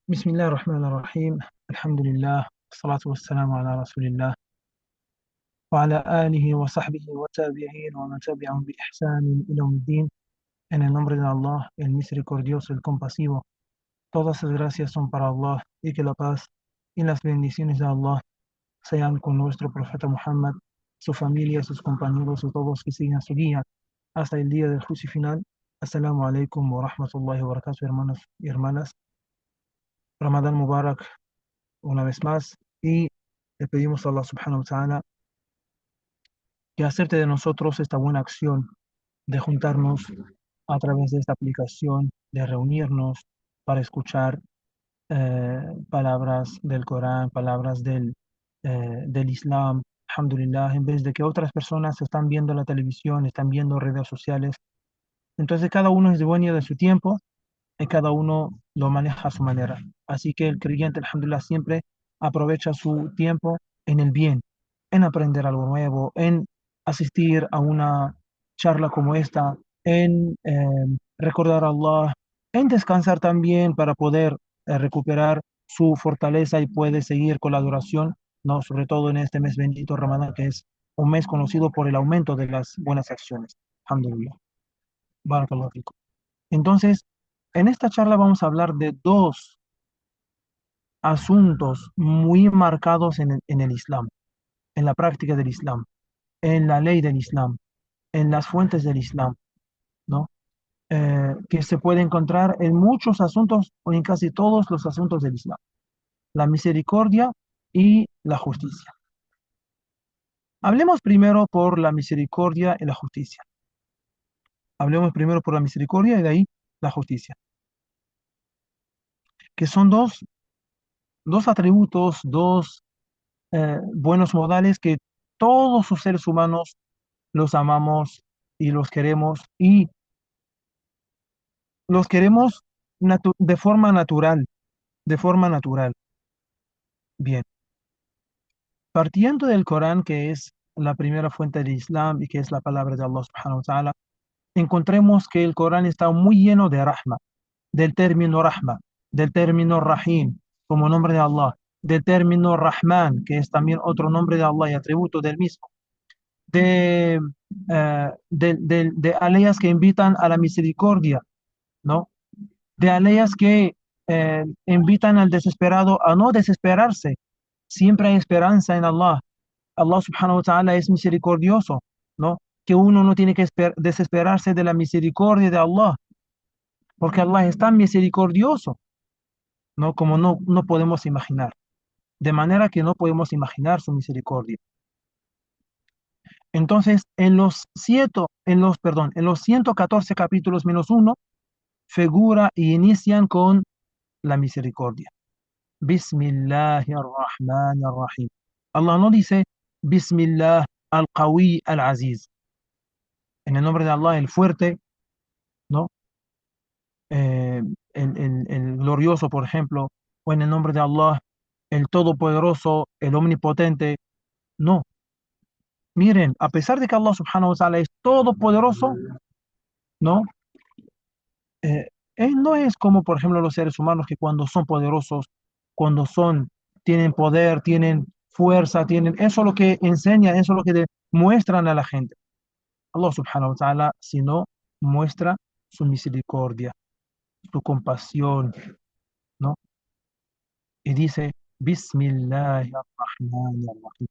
بسم الله الرحمن الرحيم. الحمد لله والصلاة والسلام على رسول الله وعلى آله وصحبه والتابعين ومن تبعهم بإحسان إلى يوم الدين. En el nombre de Allah, el misericordioso, el compasivo, todas las gracias son para Allah y que la paz y las bendiciones de Allah sean con nuestro profeta Muhammad, su familia, sus compañeros y todos que sigan su guía hasta el día del juicio final. Assalamu alaikum wa rahmatullahi wa barakatuh, hermanos y hermanas. Ramadán Mubarak una vez más y le pedimos a Allah subhanahu wa ta'ala que acepte de nosotros esta buena acción de juntarnos a través de esta aplicación, de reunirnos para escuchar palabras del Corán, palabras del Islam, alhamdulillah, en vez de que otras personas están viendo la televisión, están viendo redes sociales. Entonces cada uno es dueño de su tiempo y cada uno lo maneja a su manera. Así que el creyente, alhamdulillah, siempre aprovecha su tiempo en el bien, en aprender algo nuevo, en asistir a una charla como esta, en recordar a Allah, en descansar también para poder recuperar su fortaleza y puede seguir con la adoración, ¿no? Sobre todo en este mes bendito Ramadán, que es un mes conocido por el aumento de las buenas acciones. Alhamdulillah. Barakallahu fikum. Entonces, en esta charla vamos a hablar de dos asuntos muy marcados en el Islam, en la práctica del Islam, en la ley del Islam, en las fuentes del Islam, ¿no? Que se puede encontrar en muchos asuntos o en casi todos los asuntos del Islam, la misericordia y la justicia. Hablemos primero por la misericordia y la justicia. Hablemos primero por la misericordia y de ahí la justicia, que son dos atributos, dos buenos modales que todos los seres humanos los amamos y los queremos de forma natural, de forma natural. Bien, partiendo del Corán, que es la primera fuente del Islam y que es la palabra de Allah subhanahu wa ta'ala, encontremos que el Corán está muy lleno de rahma, rahma, del término rahim, como nombre de Allah, del término rahman, que es también otro nombre de Allah y atributo del mismo, de aleyas que invitan a la misericordia, ¿no? De aleyas que invitan al desesperado a no desesperarse. Siempre hay esperanza en Allah. Allah subhanahu wa ta'ala es misericordioso, ¿no? Que uno no tiene que desesperarse de la misericordia de Allah, porque Allah es tan misericordioso, ¿no? Como no podemos imaginar. De manera que no podemos imaginar su misericordia. Entonces, en los 114 capítulos menos uno, figura y inician con la misericordia. Bismillahirrahmanirrahim. Allah no dice Bismillah al-Qawi al-Aziz. En el nombre de Allah, el fuerte, ¿no? Eh, el glorioso, por ejemplo, o en el nombre de Allah, el todopoderoso, el omnipotente. No. Miren, a pesar de que Allah subhanahu wa ta'ala es todopoderoso, ¿no? Él no es como, por ejemplo, los seres humanos que cuando son poderosos, tienen poder, tienen fuerza, eso es lo que enseñan, eso es lo que muestran a la gente. Allah subhanahu wa ta'ala, si no, muestra su misericordia, su compasión, ¿no? Y dice, Bismillahirrahmanirrahim,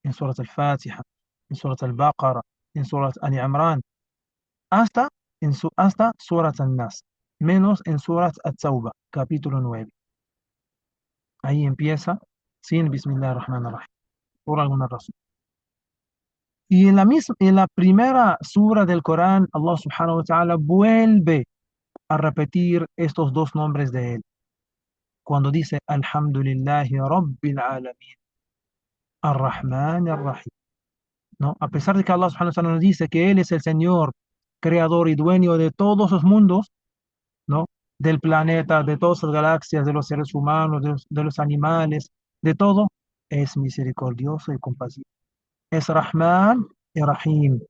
en Surat al-Fatiha, en Surat al-Baqarah, en Surat al-Imran, hasta hasta Surat al-Nas, menos en Surat al-Tawbah, capítulo 9. Ahí empieza sin Bismillah ar-Rahman ar-Rahim, por alguna razón. Y en la primera sura del Corán, Allah subhanahu wa ta'ala vuelve a repetir estos dos nombres de él. Cuando dice Alhamdulillahi Rabbil Alamin, Ar-Rahman ar-Rahim. ¿No? A pesar de que Allah subhanahu wa ta'ala nos dice que Él es el Señor, creador y dueño de todos los mundos, ¿no? Del planeta, de todas las galaxias, de los seres humanos, de los animales, de todo, es misericordioso y compasivo. Es Rahman y Rahim.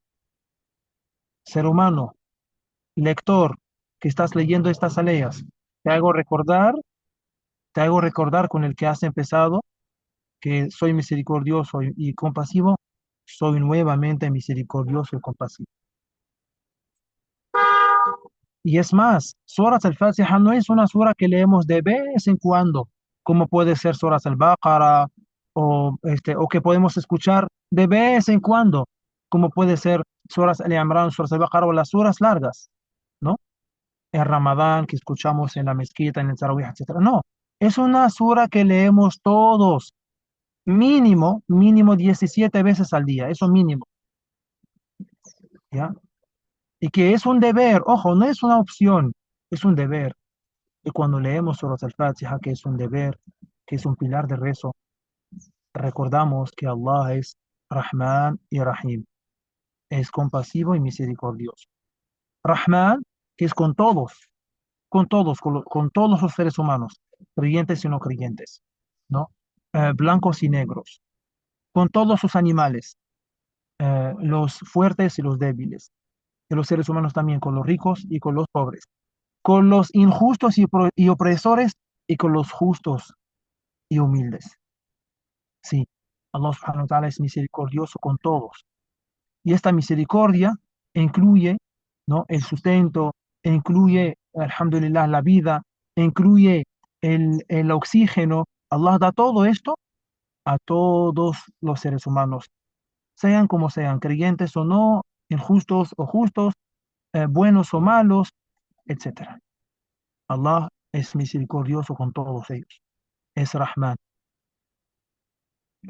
Ser humano, lector, que estás leyendo estas aleyas, te hago recordar Te hago recordar con el que has empezado, que soy misericordioso y compasivo, soy nuevamente misericordioso y compasivo. Y es más, Surat al-Fatiha no es una sura que leemos de vez en cuando, como puede ser Surat al-Baqarah, o que podemos escuchar de vez en cuando, como puede ser Surat al-Imran, Surat al-Baqarah o las suras largas, ¿no? En Ramadán, que escuchamos en la mezquita, en el Tarawih, etcétera. No, es una sura que leemos todos, mínimo 17 veces al día, eso mínimo, ¿ya? Y que es un deber, ojo, no es una opción, es un deber. Y cuando leemos Surat al-Fatiha, que es un deber, que es un pilar de rezo, recordamos que Allah es Rahman y Rahim, es compasivo y misericordioso. Rahman, que es con todos, con todos los seres humanos, creyentes y no creyentes, ¿no? Blancos y negros, con todos sus animales, los fuertes y los débiles, y los seres humanos también, con los ricos y con los pobres, con los injustos y opresores y con los justos y humildes. Sí, Allah subhanahu wa ta'ala es misericordioso con todos. Y esta misericordia incluye, ¿no?, el sustento, incluye, alhamdulillah, la vida, incluye el oxígeno. Allah da todo esto a todos los seres humanos, sean como sean, creyentes o no, injustos o justos, buenos o malos, etcétera. Allah es misericordioso con todos ellos. Es Rahman,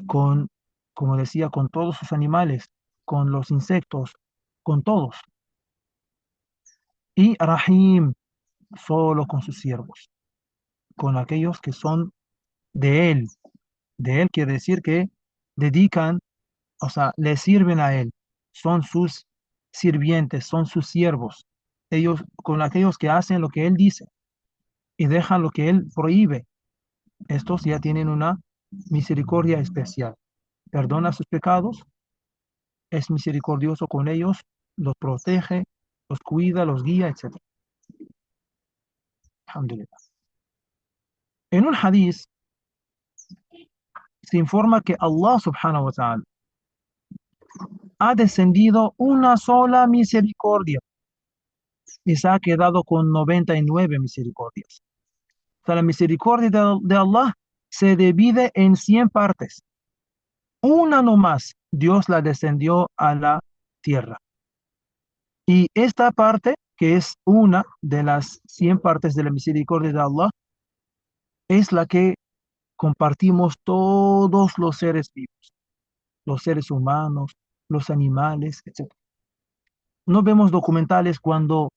con, como decía, con todos sus animales, con los insectos, con todos. Y Rahim, solo con sus siervos, con aquellos que son de él. De él quiere decir que dedican, o sea, le sirven a él. Son sus sirvientes, son sus siervos. Ellos, con aquellos que hacen lo que él dice y dejan lo que él prohíbe. Estos ya tienen una misericordia especial. Perdona sus pecados, es misericordioso con ellos, los protege, los cuida, los guía, etc. Alhamdulillah. En un hadith se informa que Allah subhanahu wa ta'ala ha descendido una sola misericordia y se ha quedado con 99 misericordias. O sea, la misericordia de Allah se divide en 100 partes. Una nomás, Dios la descendió a la tierra. Y esta parte, que es una de las 100 partes de la misericordia de Allah, es la que compartimos todos los seres vivos, los seres humanos, los animales, etc. No vemos documentales cuando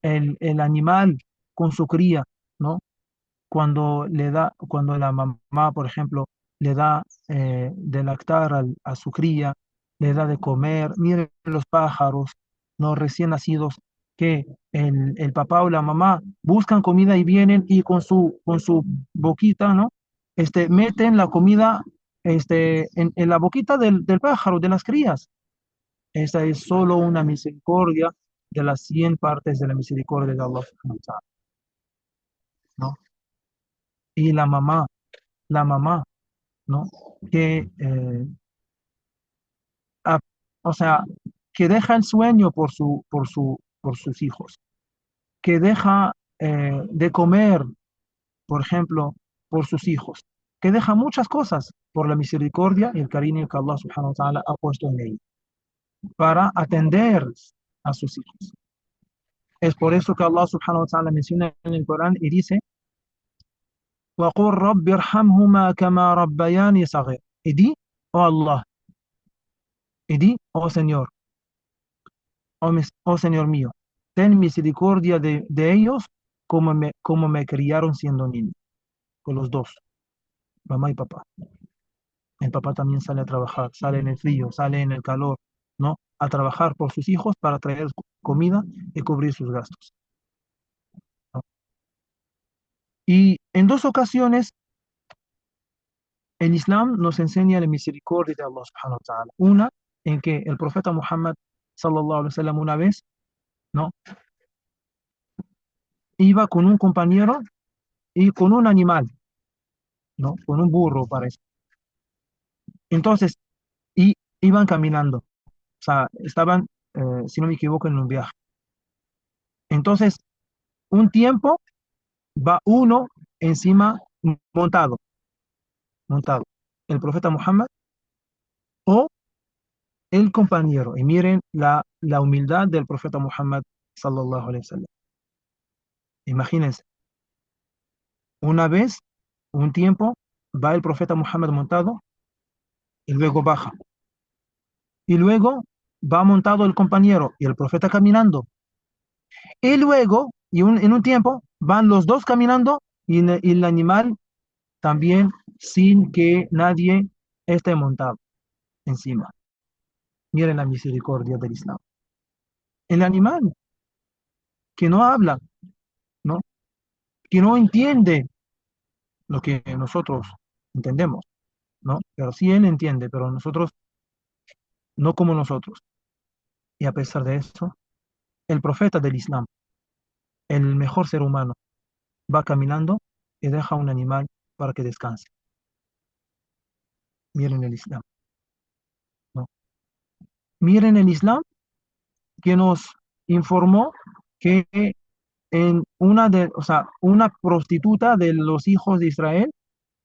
el animal con su cría, ¿no? Cuando la mamá, por ejemplo, le da de lactar a su cría, le da de comer. Miren los pájaros, no recién nacidos, que el papá o la mamá buscan comida y vienen y con su boquita, ¿no? Meten la comida en la boquita del pájaro, de las crías. Esa es solo una misericordia de las 100 partes de la misericordia de Allah subhanahu wa ta'ala, ¿no? Y la mamá, ¿no? Que, a- o sea, que deja el sueño por sus hijos, que deja de comer, por ejemplo, por sus hijos, que deja muchas cosas por la misericordia y el cariño que Allah subhanahu wa ta'ala ha puesto en él, para atender a sus hijos. Es por eso que Allah subhanahu wa ta'ala menciona en el Corán y dice: وَقُلْ رَبِّ ارْحَمْهُمَا كَمَا رَبَّيَانِي صَغِيرًا. Y di, oh Allah, y di, oh Señor, oh Señor mío, ten misericordia de ellos como me criaron siendo niño, con los dos, mamá y papá. El papá también sale a trabajar, sale en el frío, sale en el calor, ¿no? A trabajar por sus hijos para traer comida y cubrir sus gastos, ¿no? Y en dos ocasiones el Islam nos enseña la misericordia de Allah subhanahu wa ta'ala. Una, en que el profeta Muhammad sallallahu alaihi wasallam una vez, ¿no?, iba con un compañero y con un animal. ¿no? Con un burro parece. Entonces, y iban caminando, o sea, estaban, si no me equivoco, en un viaje. Entonces, un tiempo va uno encima montado, montado, el profeta Muhammad o el compañero. Y miren la humildad del profeta Muhammad sallallahu alaihi wasallam. Imagínense, una vez, un tiempo, va el profeta Muhammad montado y luego baja. Y luego va montado el compañero y el profeta caminando. Y luego, en un tiempo, van los dos caminando y el animal también sin que nadie esté montado encima. Miren la misericordia del Islam. El animal que no habla, ¿no? Que no entiende lo que nosotros entendemos, ¿no? Pero sí él entiende, pero nosotros no como nosotros. Y a pesar de eso, el profeta del Islam, el mejor ser humano, va caminando y deja un animal para que descanse. Miren el Islam, ¿no? Miren el Islam que nos informó que o sea, una prostituta de los hijos de Israel,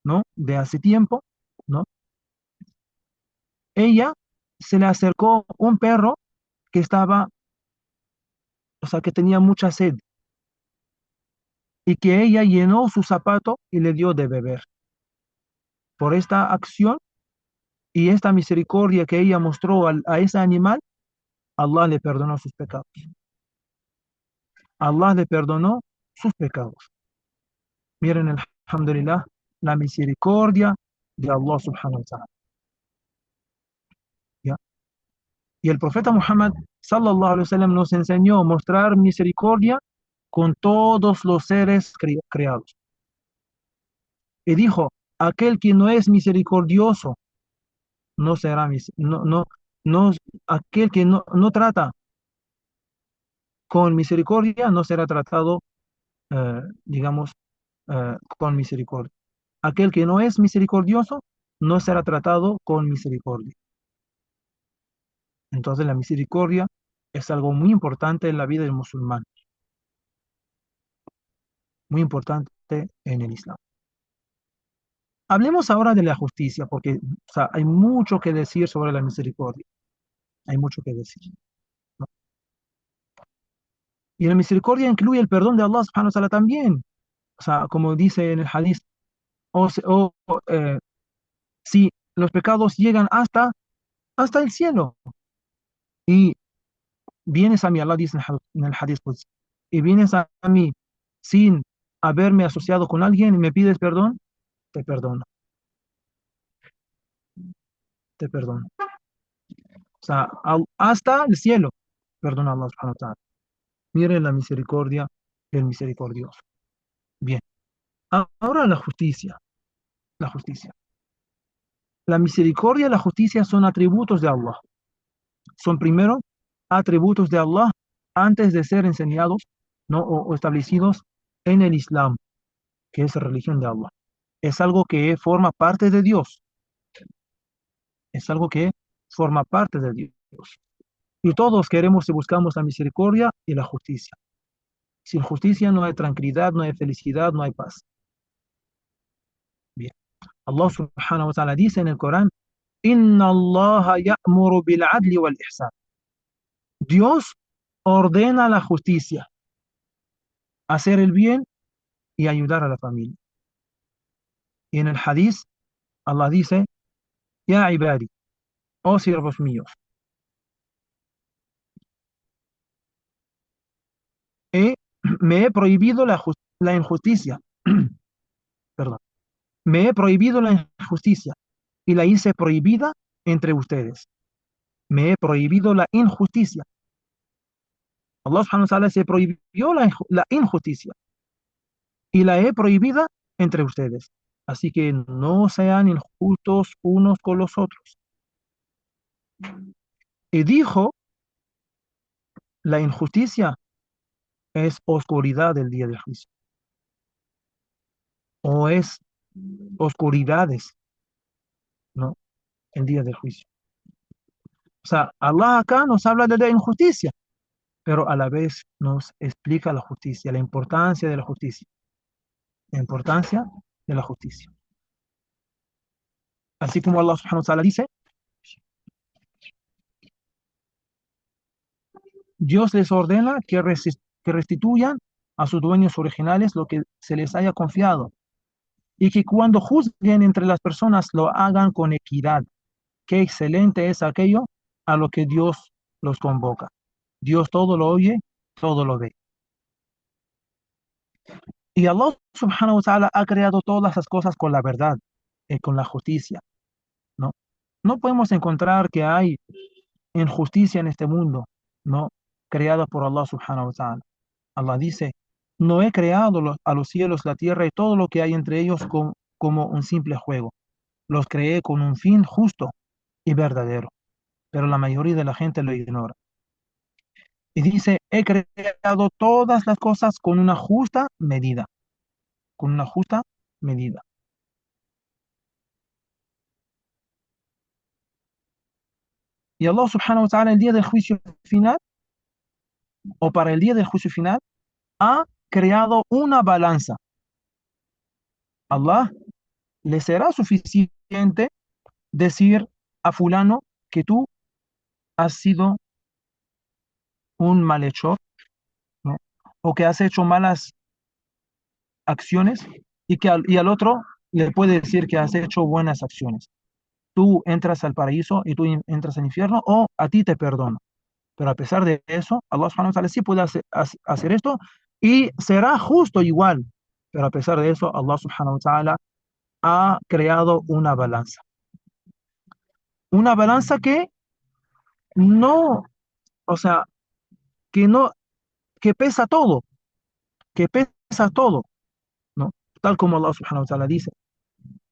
¿no? De hace tiempo, ¿no? Ella se le acercó un perro que estaba, o sea, que tenía mucha sed y que ella llenó su zapato y le dio de beber. Por esta acción y esta misericordia que ella mostró a ese animal, Allah le perdonó sus pecados. Allah le perdonó sus pecados. Miren, alhamdulillah, la misericordia de Allah subhanahu wa ta'ala. ¿Ya? Y el profeta Muhammad sallallahu alaihi wasallam nos enseñó a mostrar misericordia con todos los seres creados. Y dijo, aquel que no es misericordioso no será no, aquel que no trata con misericordia no será tratado, digamos, con misericordia. Aquel que no es misericordioso no será tratado con misericordia. Entonces la misericordia es algo muy importante en la vida del musulmán, muy importante en el Islam. Hablemos ahora de la justicia, porque o sea, hay mucho que decir sobre la misericordia, hay mucho que decir, ¿no? Y la misericordia incluye el perdón de Allah subhanahu wa ta'ala también. O sea, como dice en el hadith, o, si los pecados llegan hasta el cielo y vienes a mí, Allah dice en el hadith, pues, y vienes a mí sin haberme asociado con alguien y me pides perdón, te perdono, te perdono. O sea, hasta el cielo, perdona Allah subhanahu wa ta'ala. Miren la misericordia del misericordioso. Bien, ahora la justicia, la justicia. La misericordia y la justicia son atributos de Allah. Son primero atributos de Allah antes de ser enseñados, ¿no? O establecidos en el Islam, que es la religión de Allah. Es algo que forma parte de Dios. Es algo que forma parte de Dios. Y todos queremos y buscamos la misericordia y la justicia. Sin justicia no hay tranquilidad, no hay felicidad, no hay paz. Bien. Allah subhanahu wa ta'ala dice en el Corán, Inna Allah ya'muru bil adli wal ihsan. Dios ordena la justicia, hacer el bien y ayudar a la familia. Y en el hadith, Allah dice, Ya ibadi, oh siervos míos, he- me he prohibido la injusticia, perdón, me he prohibido la injusticia y la hice prohibida entre ustedes. Me he prohibido la injusticia. Allah subhanahu wa ta'ala se prohibió la injusticia y la he prohibida entre ustedes. Así que no sean injustos unos con los otros. Y dijo, la injusticia es oscuridad del día del juicio. O es oscuridades, ¿no? El día del juicio. O sea, Allah acá nos habla de la injusticia, pero a la vez nos explica la justicia, la importancia de la justicia, la importancia de la justicia. Así como Allah subhanahu wa ta'ala dice, Dios les ordena que restituyan a sus dueños originales lo que se les haya confiado y que cuando juzguen entre las personas lo hagan con equidad. Qué excelente es aquello a lo que Dios los convoca. Dios todo lo oye, todo lo ve. Y Allah subhanahu wa ta'ala ha creado todas las cosas con la verdad, con la justicia, ¿no? No podemos encontrar que hay injusticia en este mundo, ¿no? Creada por Allah subhanahu wa ta'ala. Allah dice, no he creado a los cielos, la tierra y todo lo que hay entre ellos como un simple juego. Los creé con un fin justo y verdadero, pero la mayoría de la gente lo ignora. Y dice, he creado todas las cosas con una justa medida, con una justa medida. Y Allah subhanahu wa ta'ala el día del juicio final, o para el día del juicio final, ha creado una balanza. Allah le será suficiente decir a fulano que tú has sido un malhechor, ¿no? O que has hecho malas acciones y al otro le puede decir que has hecho buenas acciones. Tú entras al paraíso y tú entras al infierno o a ti te perdono. Pero a pesar de eso, Allah subhanahu wa ta'ala sí puede hacer esto y será justo igual. Pero a pesar de eso, Allah subhanahu wa ta'ala ha creado una balanza. Una balanza que no, o sea, que no, que pesa todo, que pesa todo, ¿no? Tal como Allah subhanahu wa ta'ala dice,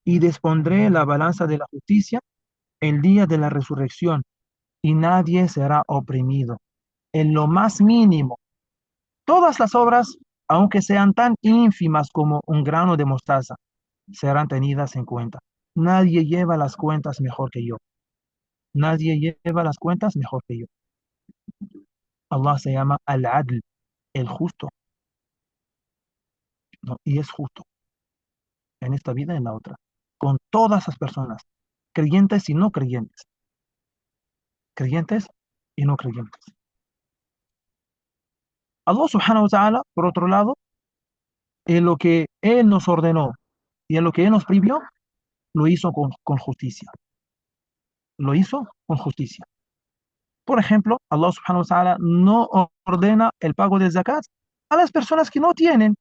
y dispondré la balanza de la justicia el día de la resurrección, y nadie será oprimido en lo más mínimo. Todas las obras, aunque sean tan ínfimas como un grano de mostaza, serán tenidas en cuenta. Nadie lleva las cuentas mejor que yo. Nadie lleva las cuentas mejor que yo. Allah se llama Al-Adl, el justo, ¿no? Y es justo en esta vida y en la otra, con todas las personas, creyentes y no creyentes, creyentes y no creyentes. Allah subhanahu wa ta'ala, por otro lado, en lo que Él nos ordenó y en lo que Él nos prohibió, lo hizo con justicia. Lo hizo con justicia. Por ejemplo, Allah subhanahu wa ta'ala no ordena el pago de zakat a las personas que no tienen.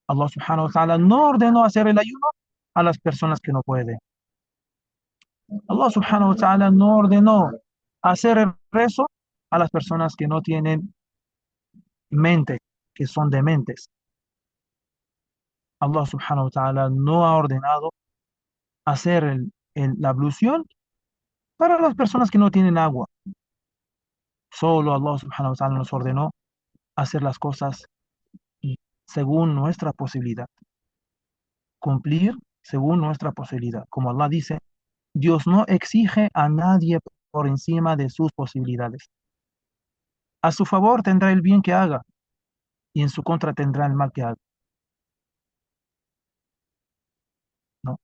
Allah subhanahu wa ta'ala no ordenó hacer el ayuno a las personas que no pueden. Allah subhanahu wa ta'ala no ordenó hacer el rezo a las personas que no tienen mente, que son dementes. Allah subhanahu wa ta'ala no ha ordenado hacer la ablución para las personas que no tienen agua. Solo Allah subhanahu wa ta'ala nos ordenó hacer las cosas según nuestra posibilidad. Cumplir según nuestra posibilidad. Como Allah dice, Dios no exige a nadie por encima de sus posibilidades. A su favor tendrá el bien que haga y en su contra tendrá el mal que haga, ¿no?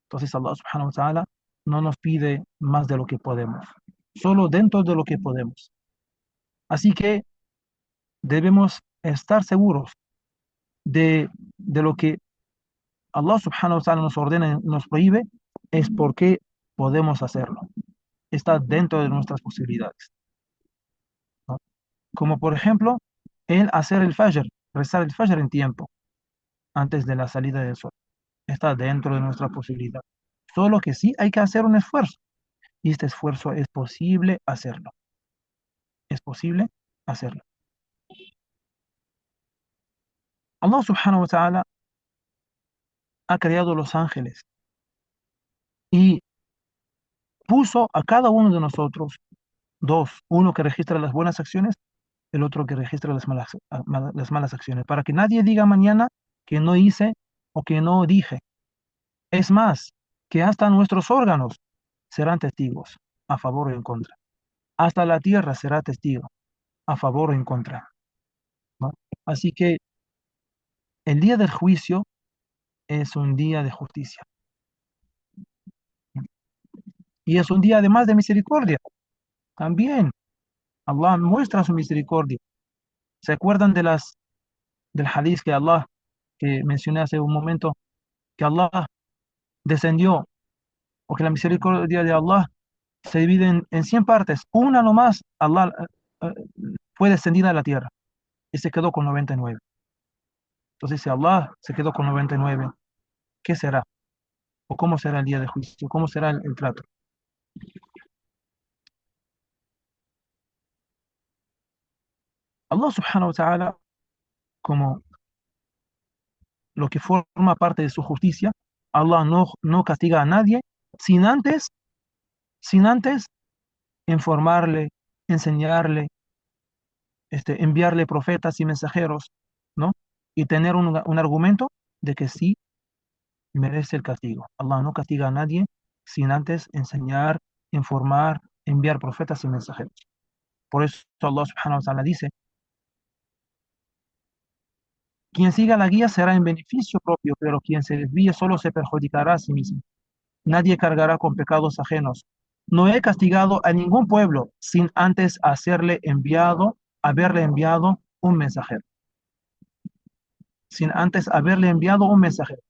Entonces Allah subhanahu wa ta'ala no nos pide más de lo que podemos, solo dentro de lo que podemos. Así que debemos estar seguros de lo que Allah subhanahu wa ta'ala nos ordena y nos prohíbe, es porque podemos hacerlo. Está dentro de nuestras posibilidades, ¿no? Como por ejemplo, el hacer el fajr, rezar el fajr en tiempo, antes de la salida del sol. Está dentro de nuestra posibilidad. Solo que sí hay que hacer un esfuerzo. Y este esfuerzo es posible hacerlo. Es posible hacerlo. Allah subhanahu wa ta'ala ha creado los ángeles y puso a cada uno de nosotros dos, uno que registra las buenas acciones, el otro que registra las malas acciones, para que nadie diga mañana que no hice o que no dije. Es más, que hasta nuestros órganos serán testigos, a favor o en contra. Hasta la tierra será testigo, a favor o en contra, ¿no? Así que el día del juicio es un día de justicia. Y es un día además de misericordia. También Allah muestra su misericordia. ¿Se acuerdan del hadith que mencioné hace un momento, que Allah descendió, o que la misericordia de Allah se divide en 100 partes? Una nomás, Allah fue descendida a la tierra y se quedó con 99. Entonces, si Allah se quedó con 99, ¿qué será? ¿O cómo será el día de juicio? ¿Cómo será el trato? Allah subhanahu wa ta'ala, como lo que forma parte de su justicia, Allah no castiga a nadie sin antes, sin antes informarle, enseñarle, enviarle profetas y mensajeros, ¿no? Y tener un argumento de que sí merece el castigo. Allah no castiga a nadie sin antes enseñar, informar, enviar profetas y mensajeros. Por eso Allah subhanahu wa ta'ala dice: quien siga la guía será en beneficio propio, pero quien se desvíe solo se perjudicará a sí mismo. Nadie cargará con pecados ajenos. No he castigado a ningún pueblo sin antes haberle enviado un mensajero. Sin antes haberle enviado un mensajero.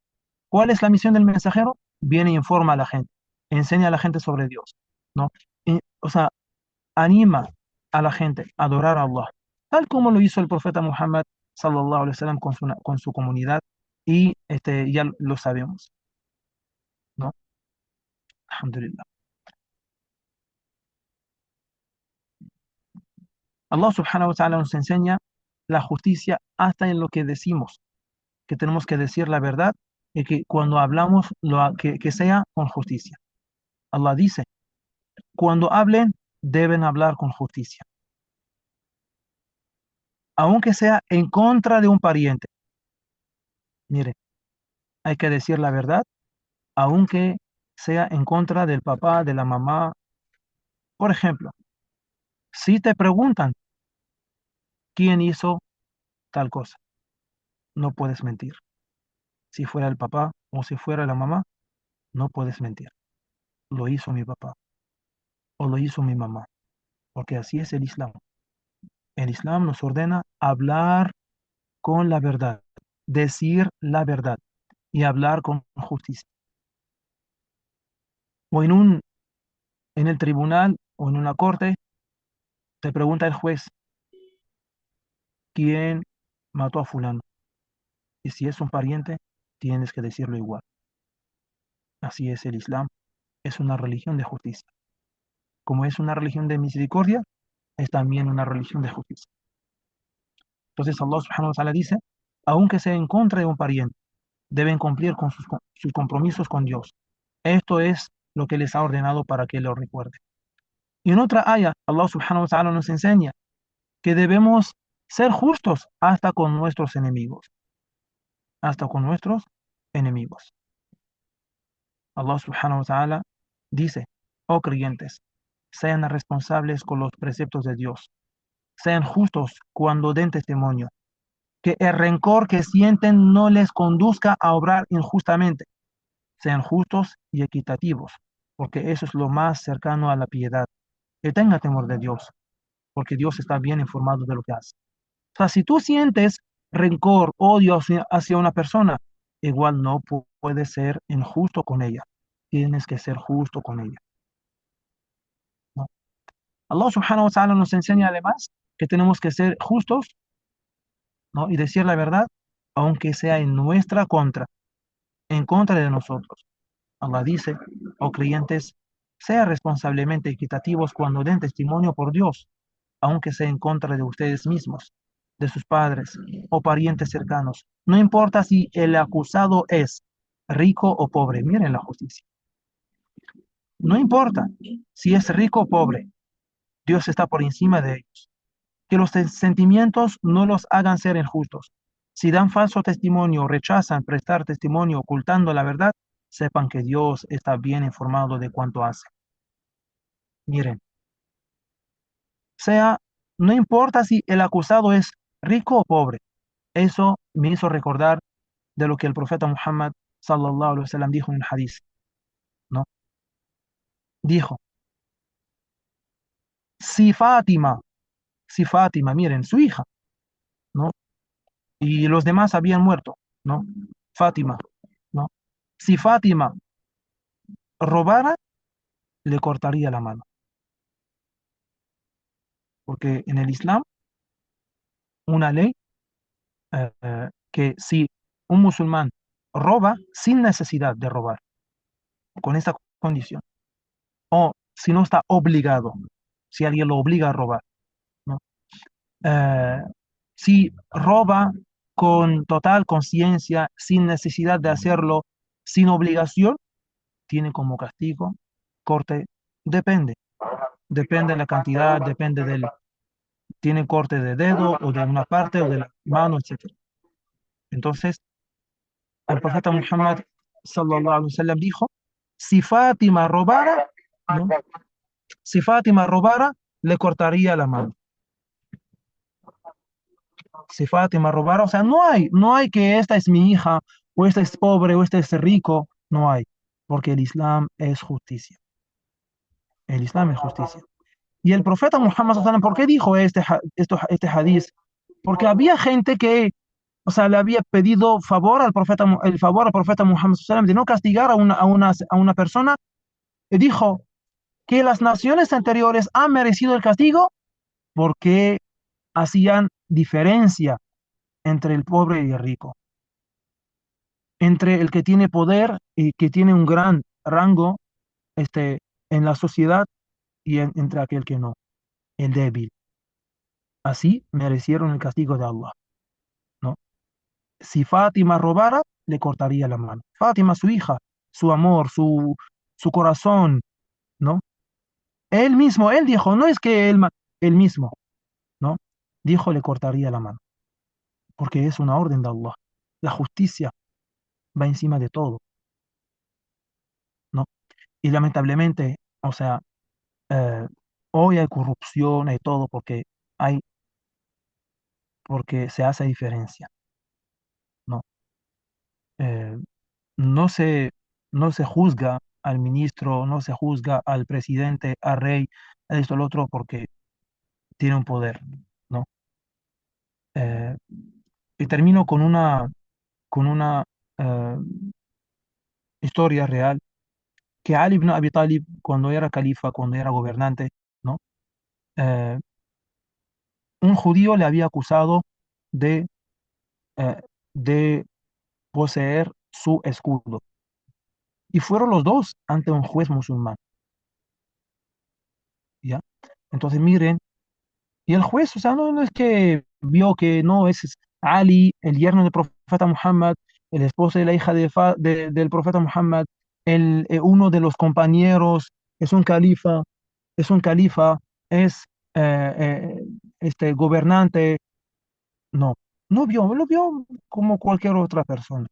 ¿Cuál es la misión del mensajero? Viene e informa a la gente, enseña a la gente sobre Dios, ¿no? O sea, anima a la gente a adorar a Allah, tal como lo hizo el profeta Muhammad sallallahu alaihi wasallam con su comunidad, y ya lo sabemos, ¿no? Alhamdulillah. Allah subhanahu wa ta'ala nos enseña la justicia hasta en lo que decimos, que tenemos que decir la verdad y que cuando hablamos que sea con justicia. Allah dice: cuando hablen, deben hablar con justicia, aunque sea en contra de un pariente. Mire, hay que decir la verdad, aunque sea en contra del papá, de la mamá. Por ejemplo, si te preguntan quién hizo tal cosa, no puedes mentir. Si fuera el papá o si fuera la mamá, no puedes mentir. Lo hizo mi papá o lo hizo mi mamá, porque así es el Islam. El Islam nos ordena hablar con la verdad, decir la verdad y hablar con justicia. O en el tribunal o en una corte, te pregunta el juez quién mató a fulano. Y si es un pariente, tienes que decirlo igual. Así es el Islam. Es una religión de justicia. Como es una religión de misericordia, es también una religión de justicia. Entonces Allah subhanahu wa ta'ala dice: aunque sea en contra de un pariente, deben cumplir con sus compromisos con Dios. Esto es lo que les ha ordenado para que lo recuerde. Y en otra ayah, Allah subhanahu wa ta'ala nos enseña que debemos ser justos hasta con nuestros enemigos. Hasta con nuestros enemigos. Allah subhanahu wa ta'ala dice: oh creyentes, sean responsables con los preceptos de Dios. Sean justos cuando den testimonio. Que el rencor que sienten no les conduzca a obrar injustamente. Sean justos y equitativos, porque eso es lo más cercano a la piedad. Que tenga temor de Dios, porque Dios está bien informado de lo que hace. O sea, si tú sientes rencor, odio hacia una persona, igual no puedes ser injusto con ella. Tienes que ser justo con ella, ¿no? Allah subhanahu wa ta'ala nos enseña además que tenemos que ser justos, ¿no? Y decir la verdad, aunque sea en nuestra contra, en contra de nosotros. Allah dice: oh creyentes, sean responsablemente equitativos cuando den testimonio por Dios, aunque sea en contra de ustedes mismos, de sus padres o parientes cercanos. No importa si el acusado es rico o pobre. Miren la justicia. No importa si es rico o pobre. Dios está por encima de ellos. Que los sentimientos no los hagan ser injustos. Si dan falso testimonio, rechazan prestar testimonio ocultando la verdad, sepan que Dios está bien informado de cuanto hace. Miren, sea, no importa si el acusado es rico o pobre, eso me hizo recordar de lo que el profeta Muhammad sallallahu alaihi wasallam dijo en un hadith, ¿no? Dijo, si Fátima, si Fátima, miren, su hija, ¿no? Y los demás habían muerto, ¿no? Fátima, ¿no? Si Fátima robara, le cortaría la mano, porque en el Islam, una ley que si un musulmán roba sin necesidad de robar, con esta condición, o si no está obligado, si alguien lo obliga a robar, ¿no? Eh, si roba con total conciencia, sin necesidad de hacerlo, sin obligación, tiene como castigo corte, depende, depende de la cantidad, depende del, tiene corte de dedo o de una parte o de la mano, etc. Entonces, el profeta Muhammad sallallahu alaihi wasallam dijo, si Fátima robara, ¿no? Si Fátima robara, le cortaría la mano. Si Fátima robara, o sea, no hay que esta es mi hija, o esta es pobre, o este es rico, no hay, porque el Islam es justicia. El Islam es justicia. Y el profeta Muhammad sallallahu alaihi wasallam, ¿por qué dijo este hadith? Porque había gente que, o sea, le había pedido favor al profeta, el favor al profeta Muhammad sallallahu alaihi wasallam de no castigar a una persona, y dijo que las naciones anteriores han merecido el castigo porque hacían diferencia entre el pobre y el rico, entre el que tiene poder y que tiene un gran rango en la sociedad y entre aquel que no, el débil. Así merecieron el castigo de Allah, ¿no? Si Fátima robara, le cortaría la mano. Fátima, su hija, su amor, su corazón, ¿no? Él mismo, él dijo, no es que él mismo, ¿no? Dijo, le cortaría la mano, porque es una orden de Allah. La justicia va encima de todo, ¿no? Y lamentablemente, o sea, eh, hoy hay corrupción, hay todo, hay, porque se hace diferencia, ¿no? Eh, no se, no se juzga al ministro, no se juzga al presidente, al rey, a esto, al otro, porque tiene un poder, ¿no? Eh, y termino con una eh, historia real, que Ali ibn Abi Talib, cuando era califa, cuando era gobernante, ¿no? Eh, un judío le había acusado de, eh, de poseer su escudo. Y fueron los dos ante un juez musulmán, ¿ya? Entonces miren, y el juez, o sea, no es que vio que no es Ali, el yerno del profeta Muhammad, el esposo de la hija del profeta Muhammad, uno de los compañeros, es un califa, es un califa, es este gobernante. No, no vio, lo vio como cualquier otra persona,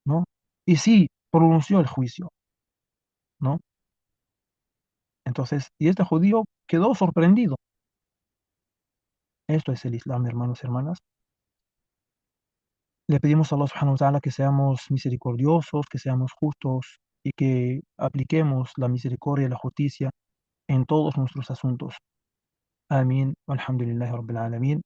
¿no? Y sí, pronunció el juicio, ¿no? Entonces, y este judío quedó sorprendido. Esto es el Islam, hermanos y hermanas. Le pedimos a Allah subhanahu wa ta'ala que seamos misericordiosos, que seamos justos y que apliquemos la misericordia y la justicia en todos nuestros asuntos. Amén. Alhamdulillahi Rabbil Alamin.